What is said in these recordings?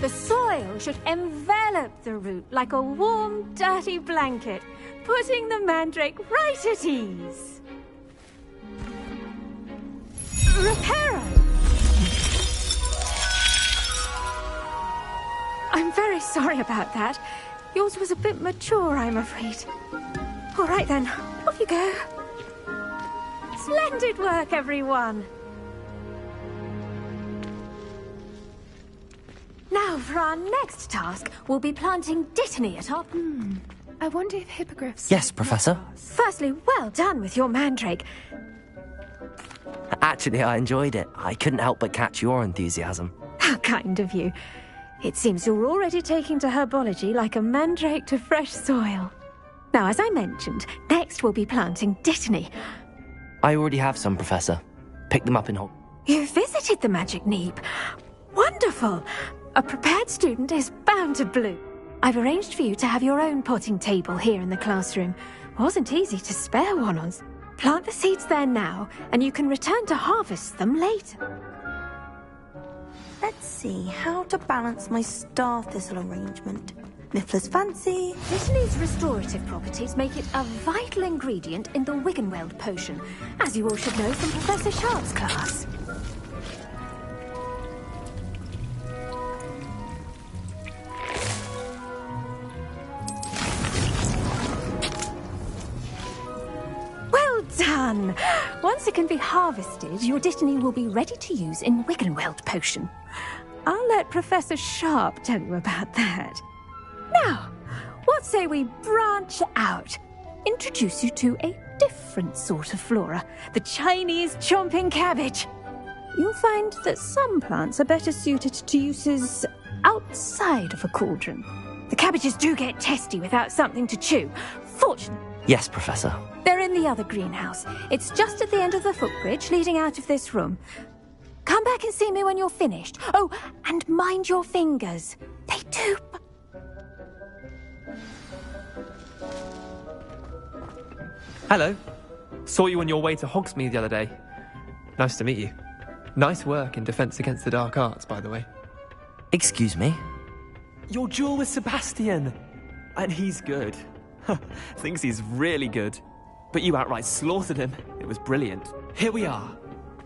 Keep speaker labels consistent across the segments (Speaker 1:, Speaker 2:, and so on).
Speaker 1: The soil should envelop the root like a warm, dirty blanket, putting the mandrake right at ease. Reparo! I'm very sorry about that. Yours was a bit mature, I'm afraid. All right then, off you go. Splendid work, everyone. Now, for our next task, we'll be planting dittany at our...
Speaker 2: I wonder if hippogriffs...
Speaker 3: Yes, Professor.
Speaker 1: Firstly, well done with your mandrake.
Speaker 3: Actually, I enjoyed it. I couldn't help but catch your enthusiasm.
Speaker 1: How kind of you. It seems you're already taking to herbology like a mandrake to fresh soil. Now, as I mentioned, next we'll be planting dittany.
Speaker 3: I already have some, Professor. Picked them up in Hogwarts.
Speaker 1: You visited the Magic Neep. Wonderful! A prepared student is bound to bloom. I've arranged for you to have your own potting table here in the classroom. Wasn't easy to spare one on. Plant the seeds there now, and you can return to harvest them later.
Speaker 4: Let's see how to balance my star thistle arrangement. Miffler's fancy.
Speaker 1: Dittany's restorative properties make it a vital ingredient in the Wiggenweld potion, as you all should know from Professor Sharp's class. Well done! Once it can be harvested, your dittany will be ready to use in Wiggenweld potion. I'll let Professor Sharp tell you about that. Now, what say we branch out? Introduce you to a different sort of flora, the Chinese chomping cabbage. You'll find that some plants are better suited to uses outside of a cauldron. The cabbages do get testy without something to chew. Fortunately,
Speaker 3: Yes, Professor.
Speaker 1: they're in the other greenhouse. It's just at the end of the footbridge leading out of this room. Come back and see me when you're finished. Oh, and mind your fingers. They do...
Speaker 5: Hello. Saw you on your way to Hogsmeade the other day. Nice to meet you. Nice work in Defence Against the Dark Arts, by the way.
Speaker 3: Excuse me?
Speaker 5: Your duel with Sebastian! And he's good. Thinks he's really good. But you outright slaughtered him. It was brilliant. Here we are.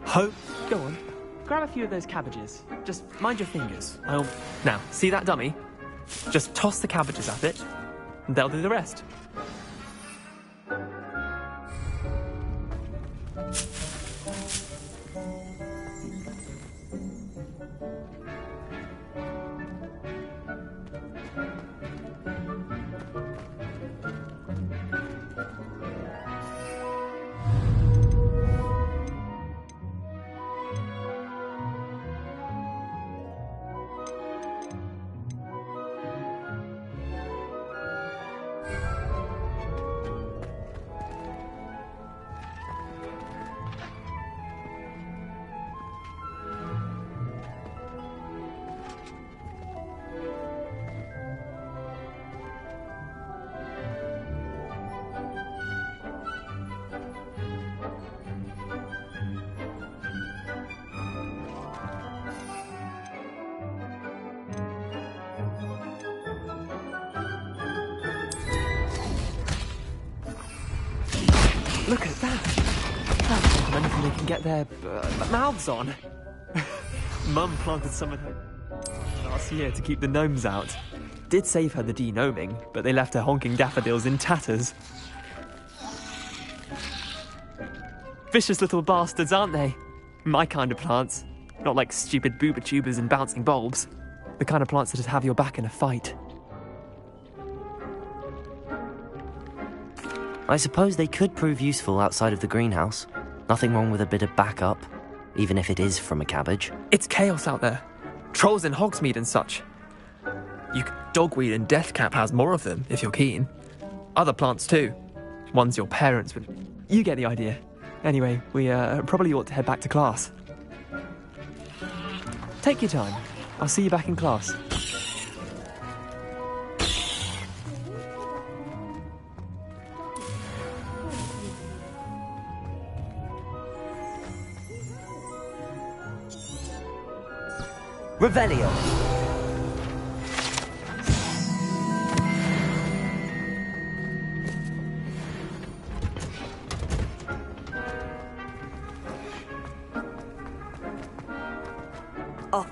Speaker 5: Hope. Go on. Grab a few of those cabbages. Just mind your fingers. Now, see that dummy? Just toss the cabbages at it, and they'll do the rest. Look at that! That's anything they can get their mouths on. Mum planted some of her last year to keep the gnomes out. Did save her the de-gnoming, but they left her honking daffodils in tatters. Vicious little bastards, aren't they? My kind of plants. Not like stupid booba tubers and bouncing bulbs. The kind of plants that just have your back in a fight.
Speaker 3: I suppose they could prove useful outside of the greenhouse. Nothing wrong with a bit of backup, even if it is from a cabbage.
Speaker 5: It's chaos out there. Trolls in Hogsmeade and such. You can dogweed and deathcap has more of them, if you're keen. Other plants too. Ones your parents would... You get the idea. Anyway, we probably ought to head back to class. Take your time. I'll see you back in class.
Speaker 3: Revelio!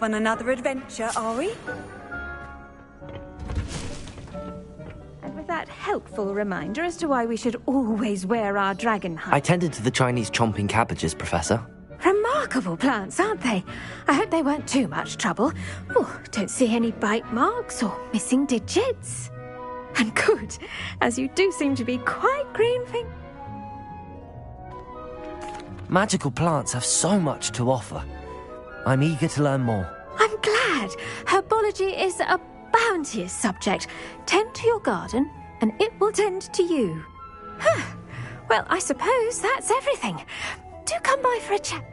Speaker 6: off on another adventure, are we?
Speaker 1: And with that helpful reminder as to why we should always wear our dragon hide.
Speaker 3: I tended to the Chinese chomping cabbages, Professor.
Speaker 1: Remarkable plants, aren't they? I hope they weren't too much trouble. Oh, don't see any bite marks or missing digits. And good, as you do seem to be quite green-fingered.
Speaker 3: Magical plants have so much to offer. I'm eager to learn more.
Speaker 1: I'm glad. Herbology is a bounteous subject. Tend to your garden, and it will tend to you. Well, I suppose that's everything. Do come by for a chat.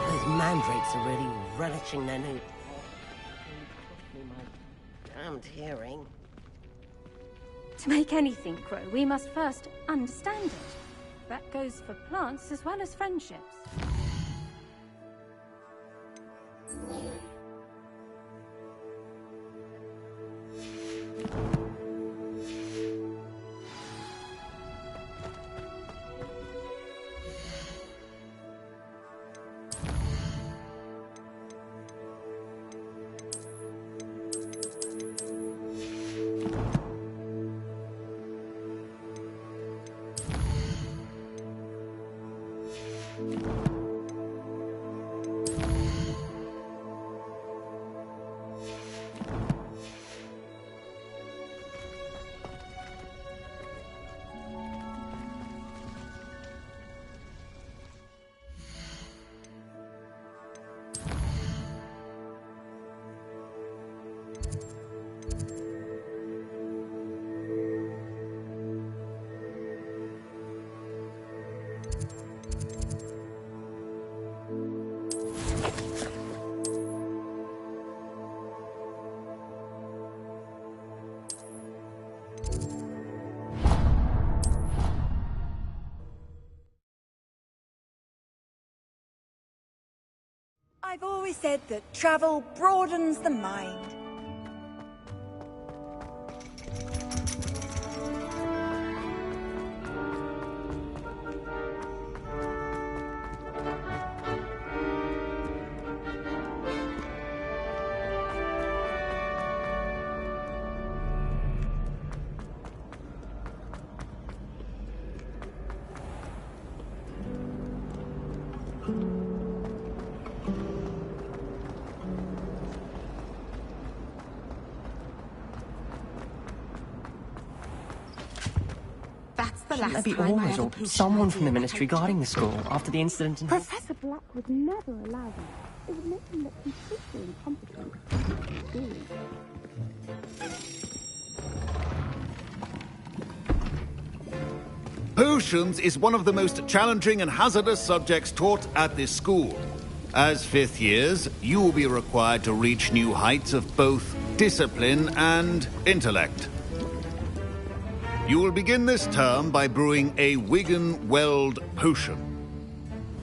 Speaker 7: Those mandrakes are really relishing their new... my damned hearing.
Speaker 1: To make anything grow, we must first understand it. That goes for plants as well as friendships.
Speaker 6: I've always said that travel broadens the mind.
Speaker 7: Shouldn't there be orders or someone from the Ministry guarding the school after the incident in...
Speaker 1: Professor Black would never allow that. It would make him look completely incompetent.
Speaker 8: Potions is one of the most challenging and hazardous subjects taught at this school. As fifth years, you will be required to reach new heights of both discipline and intellect. You will begin this term by brewing a Wiggenweld potion.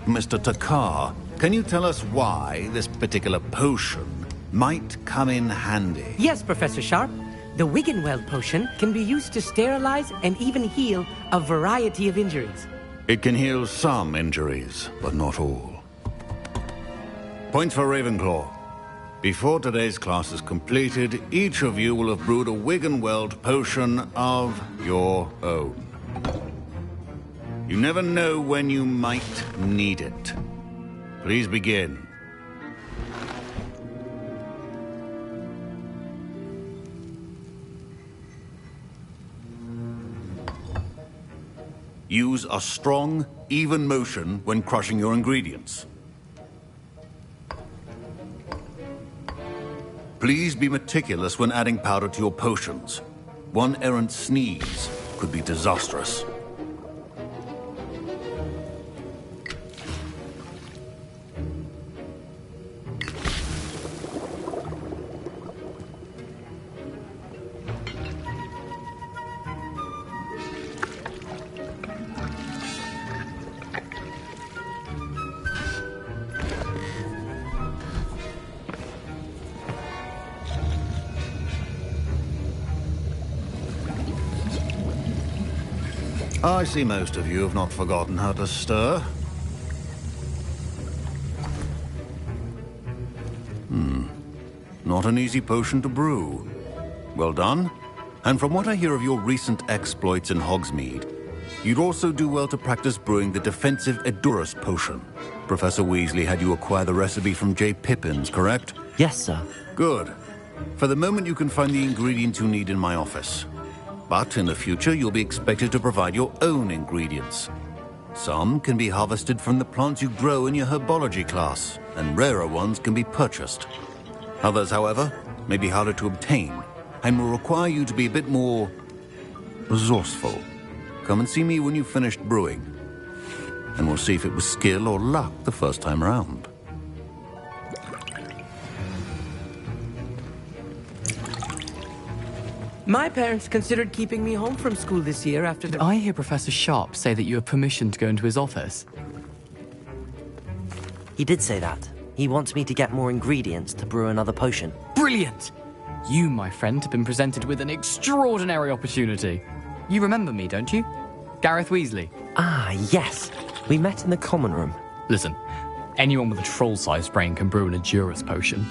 Speaker 8: Mr. Takar, can you tell us why this particular potion might come in handy?
Speaker 9: Yes, Professor Sharp. The Wiggenweld potion can be used to sterilize and even heal a variety of injuries.
Speaker 8: It can heal some injuries, but not all. Points for Ravenclaw. Before today's class is completed, each of you will have brewed a Wiggenweld potion of your own. You never know when you might need it. Please begin. Use a strong, even motion when crushing your ingredients. Please be meticulous when adding powder to your potions. One errant sneeze could be disastrous. I see most of you have not forgotten how to stir. Not an easy potion to brew. Well done. And from what I hear of your recent exploits in Hogsmeade, you'd also do well to practice brewing the defensive Edurus potion. Professor Weasley had you acquire the recipe from J. Pippin's, correct?
Speaker 3: Yes, sir.
Speaker 8: Good. For the moment, you can find the ingredients you need in my office. But in the future, you'll be expected to provide your own ingredients. Some can be harvested from the plants you grow in your herbology class, and rarer ones can be purchased. Others, however, may be harder to obtain, and will require you to be a bit more resourceful. Come and see me when you've finished brewing, and we'll see if it was skill or luck the first time around.
Speaker 9: My parents considered keeping me home from school this year after
Speaker 10: Did I hear Professor Sharp say that you have permission to go into his office?
Speaker 3: He did say that. He wants me to get more ingredients to brew another potion.
Speaker 10: Brilliant! You, my friend, have been presented with an extraordinary opportunity. You remember me, don't you? Gareth Weasley.
Speaker 3: Ah, yes. We met in the common room.
Speaker 10: Listen, anyone with a troll-sized brain can brew an Edurus potion.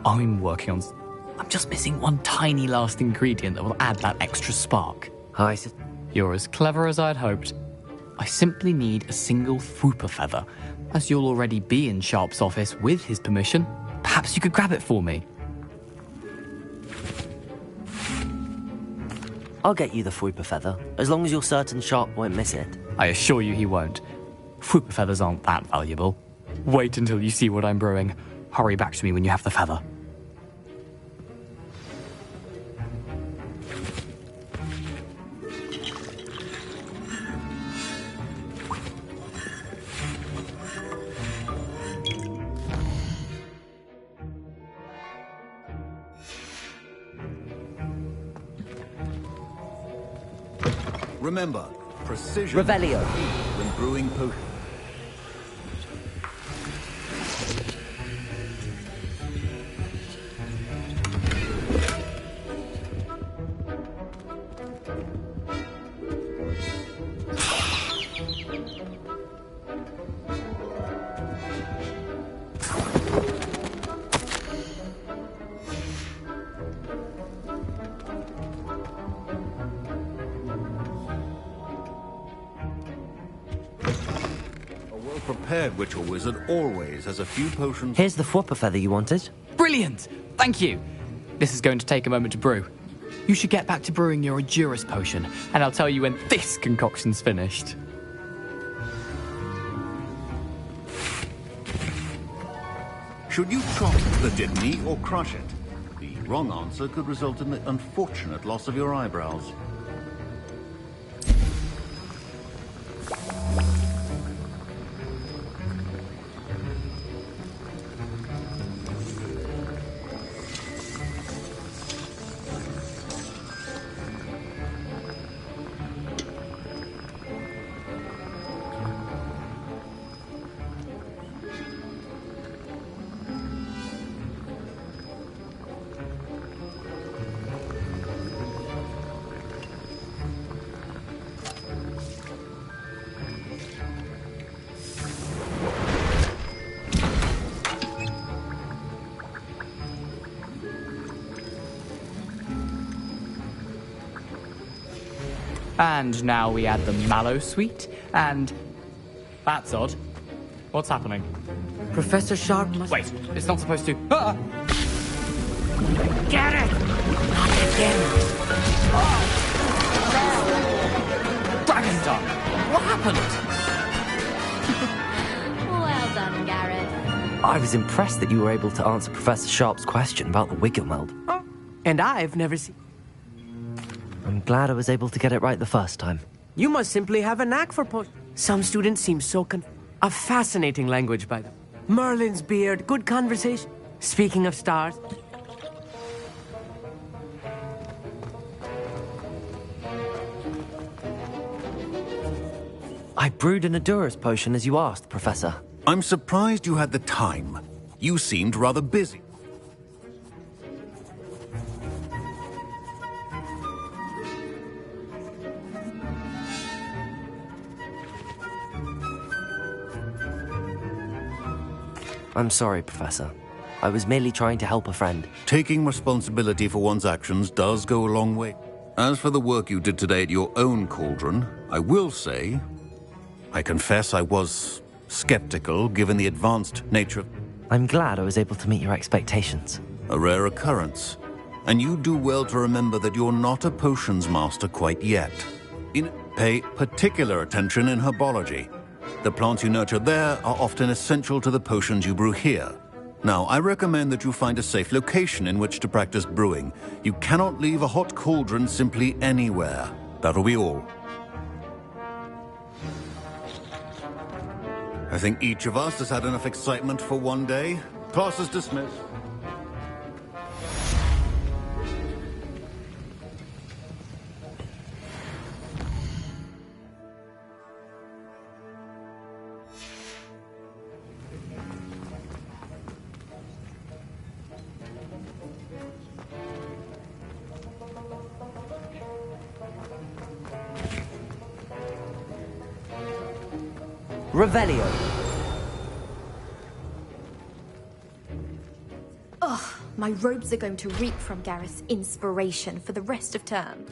Speaker 10: I'm just missing one tiny last ingredient that will add that extra spark. You're as clever as I'd hoped. I simply need a single Fwooper feather. As you'll already be in Sharp's office with his permission, perhaps you could grab it for me.
Speaker 3: I'll get you the Fwooper feather, as long as you're certain Sharp won't miss it.
Speaker 10: I assure you he won't. Fwooper feathers aren't that valuable. Wait until you see what I'm brewing. Hurry back to me when you have the feather.
Speaker 8: Remember, precision
Speaker 3: Revelio.
Speaker 8: when brewing potions. Prepared witch or wizard always has a few potions.
Speaker 3: Here's the Fwooper feather you wanted.
Speaker 10: Brilliant! Thank you! This is going to take a moment to brew. You should get back to brewing your Edurus potion, and I'll tell you when this concoction's finished.
Speaker 8: Should you chop the Dittany or crush it? The wrong answer could result in the unfortunate loss of your eyebrows.
Speaker 10: And now we add the mallow sweet, and... That's odd. What's happening?
Speaker 9: Professor Sharp must...
Speaker 10: Wait, it's not supposed to... Ah!
Speaker 9: Get it! Not again!
Speaker 10: Dragon's Dark! What happened?
Speaker 11: Well done, Gareth.
Speaker 3: I was impressed that you were able to answer Professor Sharp's question about the Wiggenweld.
Speaker 9: Oh, and I've never seen...
Speaker 3: I'm glad I was able to get it right the first time.
Speaker 9: You must simply have a knack for Some students seem so A fascinating language, by the way. Merlin's beard, good conversation. Speaking of stars...
Speaker 3: I brewed an Edurus potion as you asked, Professor.
Speaker 8: I'm surprised you had the time. You seemed rather busy.
Speaker 3: I'm sorry, Professor. I was merely trying to help a friend.
Speaker 8: Taking responsibility for one's actions does go a long way. As for the work you did today at your own cauldron, I will say, I confess I was skeptical given the advanced nature of...
Speaker 3: I'm glad I was able to meet your expectations.
Speaker 8: A rare occurrence. And you do well to remember that you're not a potions master quite yet. Pay particular attention in herbology. The plants you nurture there are often essential to the potions you brew here. Now, I recommend that you find a safe location in which to practice brewing. You cannot leave a hot cauldron simply anywhere. That'll be all. I think each of us has had enough excitement for one day. Class is dismissed.
Speaker 3: Revelio.
Speaker 12: Ugh, my robes are going to reek from Gareth's inspiration for the rest of term.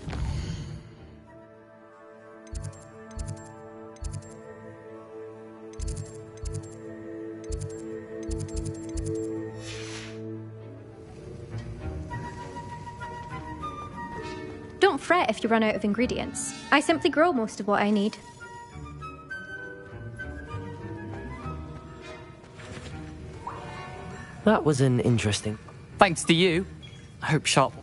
Speaker 13: Don't fret if you run out of ingredients. I simply grow most of what I need.
Speaker 3: That was an interesting...
Speaker 10: Thanks to you. I hope Sharp...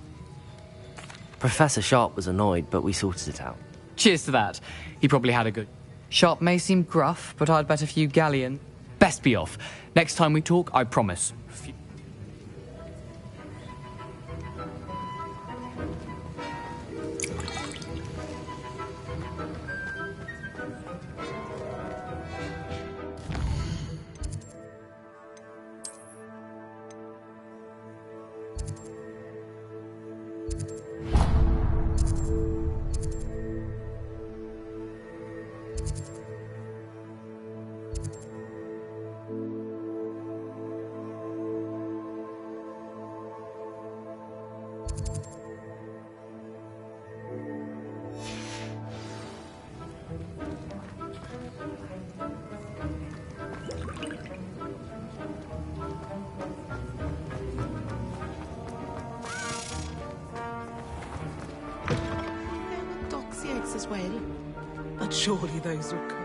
Speaker 3: Professor Sharp was annoyed, but we sorted it out.
Speaker 10: Cheers to that. He probably had a good... Sharp may seem gruff, but I'd bet a few galleon... Best be off. Next time we talk, I promise.
Speaker 14: As well, but surely those would come.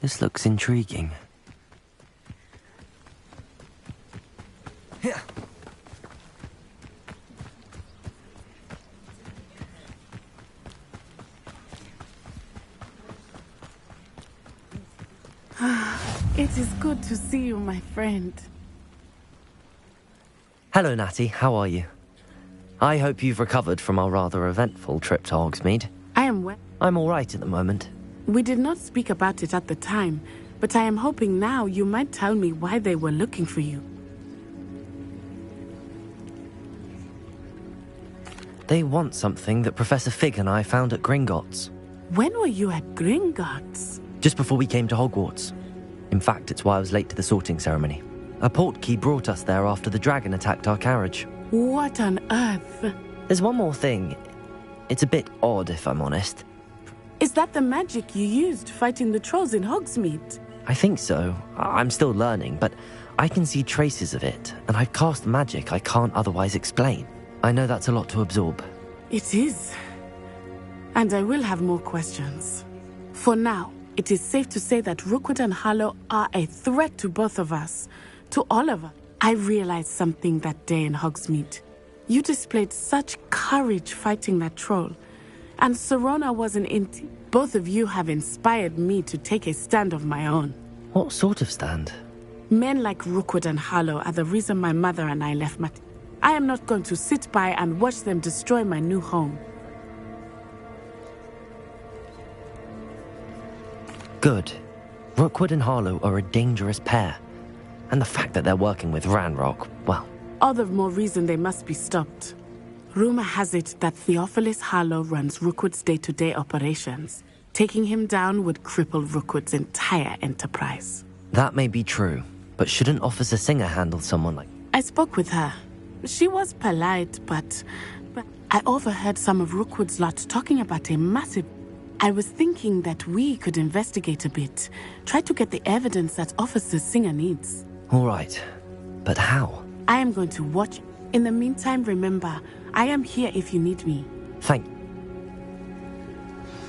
Speaker 3: This looks intriguing.
Speaker 14: It is good to see you, my friend.
Speaker 3: Hello, Natty. How are you? I hope you've recovered from our rather eventful trip to Hogsmeade.
Speaker 14: I am well.
Speaker 3: I'm all right at the moment.
Speaker 14: We did not speak about it at the time, but I am hoping now you might tell me why they were looking for you.
Speaker 3: They want something that Professor Fig and I found at Gringotts.
Speaker 14: When were you at Gringotts?
Speaker 3: Just before we came to Hogwarts. In fact, it's why I was late to the sorting ceremony. A portkey brought us there after the dragon attacked our carriage.
Speaker 14: What on earth?
Speaker 3: There's one more thing. It's a bit odd, if I'm honest.
Speaker 14: Is that the magic you used fighting the trolls in Hogsmeade?
Speaker 3: I think so. I'm still learning, but I can see traces of it, and I've cast magic I can't otherwise explain. I know that's a lot to absorb.
Speaker 14: It is. And I will have more questions. For now, It is safe to say that Rookwood and Harlow are a threat to both of us. To all of us. I realized something that day in Hogsmeade. You displayed such courage fighting that troll. And Serona wasn't in. Both of you have inspired me to take a stand of my own.
Speaker 3: What sort of stand?
Speaker 14: Men like Rookwood and Harlow are the reason my mother and I left I am not going to sit by and watch them destroy my new home.
Speaker 3: Good. Rookwood and Harlow are a dangerous pair. And the fact that they're working with Ranrock, well...
Speaker 14: All the more reason they must be stopped. Rumor has it that Theophilus Harlow runs Rookwood's day-to-day operations. Taking him down would cripple Rookwood's entire enterprise.
Speaker 3: That may be true, but shouldn't Officer Singer handle someone like...
Speaker 14: I spoke with her. She was polite, but I overheard some of Rookwood's lot talking about a massive... I was thinking that we could investigate a bit. Try to get the evidence that Officer Singer needs.
Speaker 3: All right, but how?
Speaker 14: I am going to watch. In the meantime, remember, I am here if you need me.
Speaker 3: Thank you.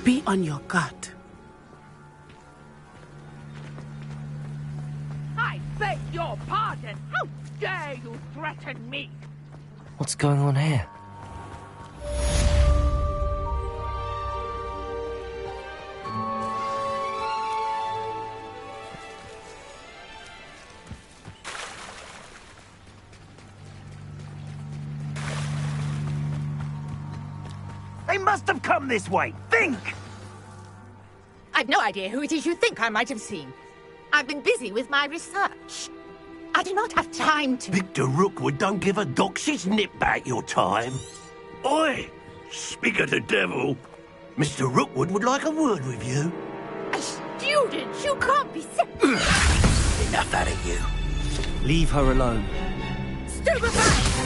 Speaker 14: Be on your guard.
Speaker 15: I beg your pardon. How dare you threaten me?
Speaker 3: What's going on here?
Speaker 15: They must have come this way. Think!
Speaker 16: I've no idea who it is you think I might have seen. I've been busy with my research. I do not have time to...
Speaker 17: Victor Rookwood don't give a doxy's nip back your time. Oi! Speak of the devil. Mr. Rookwood would like a word with you.
Speaker 16: A student? You can't be...
Speaker 17: Enough out of you.
Speaker 5: Leave her alone.
Speaker 16: Stupefy!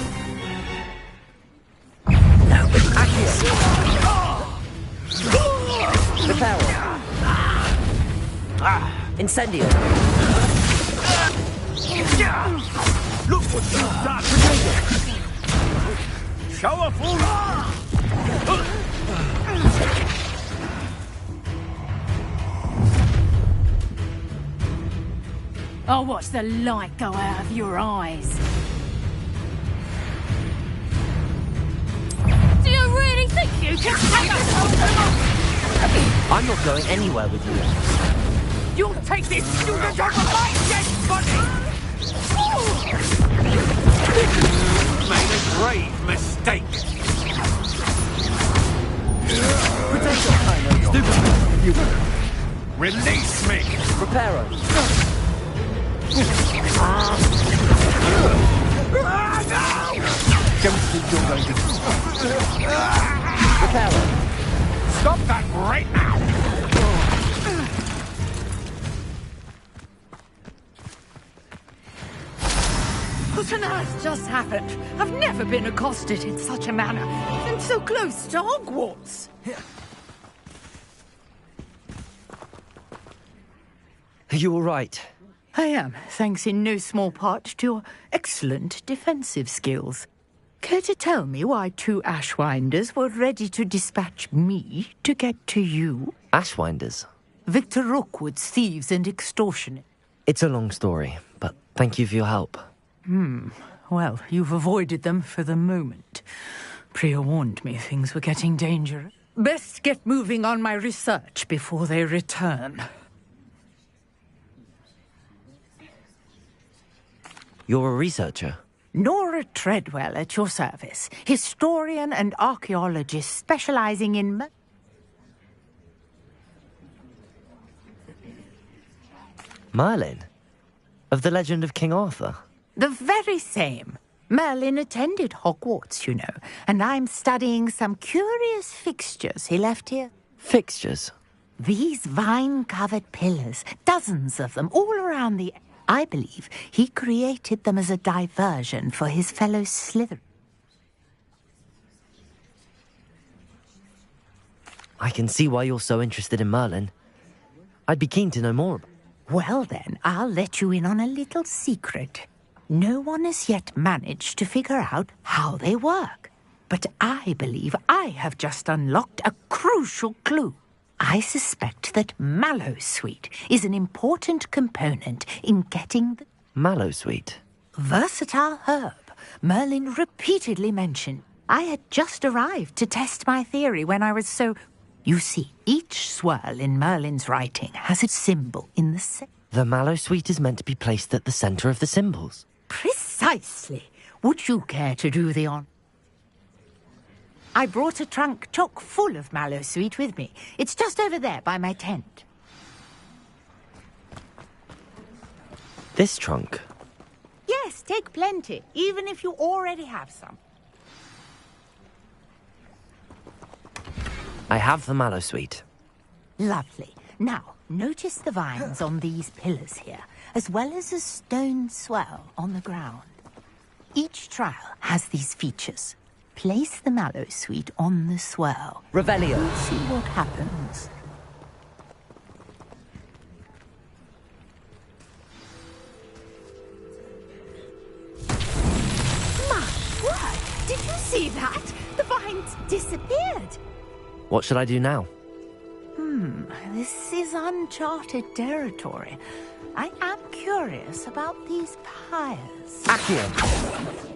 Speaker 3: Reparo. Incendio.
Speaker 17: Look what you've done! Show a full...
Speaker 6: I'll watch the light go out of your eyes. Do you really think you can take us home?
Speaker 3: I'm not going anywhere with you.
Speaker 15: You'll take this student off of my dead body!
Speaker 17: Made a grave mistake.
Speaker 3: Potato. Stupid. You.
Speaker 17: Release me!
Speaker 3: Reparo.
Speaker 17: Don't think you're going to...
Speaker 3: Reparo.
Speaker 17: Stop that right now!
Speaker 6: What on earth just happened? I've never been accosted in such a manner, even so close to Hogwarts.
Speaker 3: Are you all right?
Speaker 6: I am, thanks in no small part to your excellent defensive skills. Care to tell me why two Ashwinders were ready to dispatch me to get to you?
Speaker 3: Ashwinders?
Speaker 6: Victor Rookwood's thieves and extortioners.
Speaker 3: It's a long story, but thank you for your help.
Speaker 6: Well, you've avoided them for the moment. Priya warned me things were getting dangerous. Best get moving on my research before they return.
Speaker 3: You're a researcher?
Speaker 6: Nora Treadwell at your service. Historian and archaeologist specializing in...
Speaker 3: Merlin? Of the legend of King Arthur?
Speaker 6: The very same. Merlin attended Hogwarts, you know, and I'm studying some curious fixtures he left here.
Speaker 3: Fixtures?
Speaker 6: These vine-covered pillars, dozens of them, all around the... I believe he created them as a diversion for his fellow Slytherin.
Speaker 3: I can see why you're so interested in Merlin. I'd be keen to know more about...
Speaker 6: Well then, I'll let you in on a little secret. No one has yet managed to figure out how they work. But I believe I have just unlocked a crucial clue. I suspect that mallowsweet is an important component in getting the
Speaker 3: Mallowsweet?
Speaker 6: versatile herb Merlin repeatedly mentioned. I had just arrived to test my theory when I was so... You see, each swirl in Merlin's writing has a symbol in the center.
Speaker 3: The mallowsweet is meant to be placed at the center of the symbols.
Speaker 6: Precisely. Would you care to do the honor? I brought a trunk chock full of mallowsweet with me. It's just over there by my tent.
Speaker 3: This trunk?
Speaker 6: Yes, take plenty, even if you already have some.
Speaker 3: I have the mallowsweet.
Speaker 6: Lovely. Now, notice the vines on these pillars here, as well as a stone swell on the ground. Each trial has these features. Place the mallowsweet on the swell.
Speaker 3: Revelio.
Speaker 6: See what happens.
Speaker 16: My word! Did you see that? The vines disappeared.
Speaker 3: What should I do now?
Speaker 6: This is uncharted territory. I am curious about these pyres.
Speaker 3: Accio!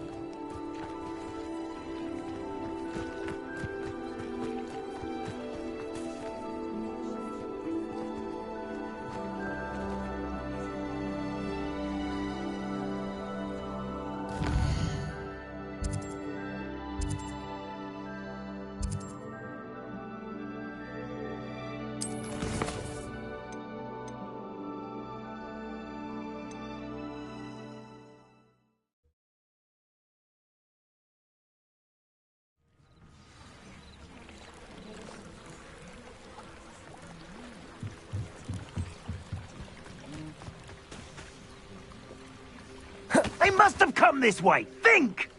Speaker 17: They must have come this way. Think!